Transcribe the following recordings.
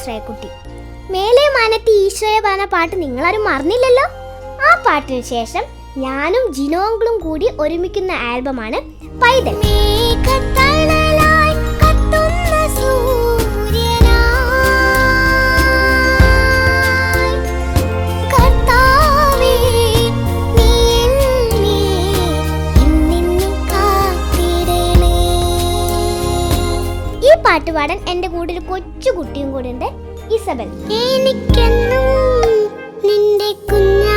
ശ്രേയക്കുട്ടി. മേലെ മാനത്തി ഈശ്വര പറഞ്ഞ പാട്ട് നിങ്ങളാരും മറന്നില്ലല്ലോ. ആ പാട്ടിന് ശേഷം ഞാനും ജിനോങ്കളും കൂടി ഒരുമിക്കുന്ന ആൽബമാണ് പൈതൽ. ഈ പാട്ട് പാടാൻ എൻ്റെ കൂടെ ഒരു കൊച്ചു കുട്ടിയും കൂടെ ഉണ്ട്, ഇസബൽ. എനിക്കെന്നും നിന്റെ കുഞ്ഞായിരിക്കണം,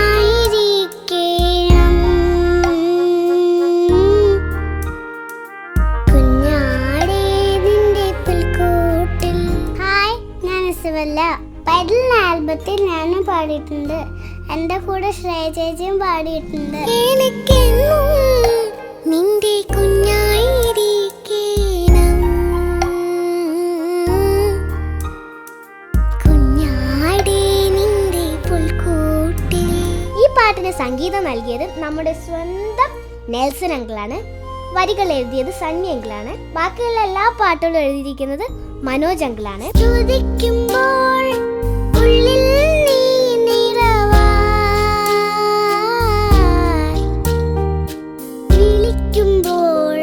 കുഞ്ഞാടേ നിന്റെ പുൽക്കൂട്ടിൽ. ഹായ്, ഞാൻ ഇസബല്ല. പൈതൽ ആൽബത്തിൽ ഞാനും പാടിയിട്ടുണ്ട്, എൻ്റെ കൂടെ ശ്രേയ ചേച്ചിയും പാടിയിട്ടുണ്ട്. എനിക്കെന്നും നിന്റെ കുഞ്ഞായിരിക്കണം, കുഞ്ഞാടേ നിന്റെ പുൽക്കൂട്ടിൽ. ഈ പാട്ടിന് സംഗീതം നൽകിയത് നമ്മുടെ സ്വന്തം നെൽസൺ അങ്കിളാണ്. വരികൾ എഴുതിയത് സണ്ണി അങ്കിളാണ്. ബാക്കിയുള്ള എല്ലാ പാട്ടുകളും എഴുതിയിരിക്കുന്നത് മനോജ് അങ്കിളാണ്. ചോദിക്കുമ്പോൾ ഉള്ളിൽ നീ നിറവായി, വിളിക്കുമ്പോൾ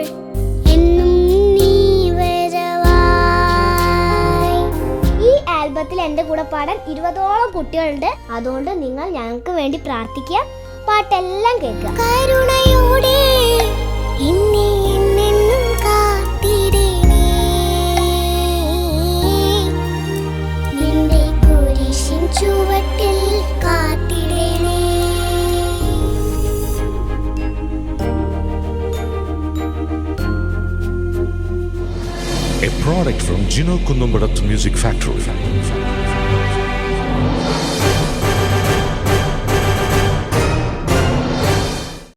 എന്നും നീ വരവായി. ഈ ആൽബത്തിൽ എൻ്റെ കൂടെ പാടാൻ 20ഓളം കുട്ടികളുണ്ട്. അതുകൊണ്ട് നിങ്ങൾ ഞങ്ങൾക്ക് വേണ്ടി പ്രാർത്ഥിക്കുക, പാട്ടെല്ലാം കേൾക്കുക. കരുണയോടെ എന്നെ എന്നെന്നും കാത്തിടണേ, നിന്റെ കുരിശിൻ ചുവട്ടിൽ കാത്തിടണേ. A product from Gino Kundumbadath Music Factory.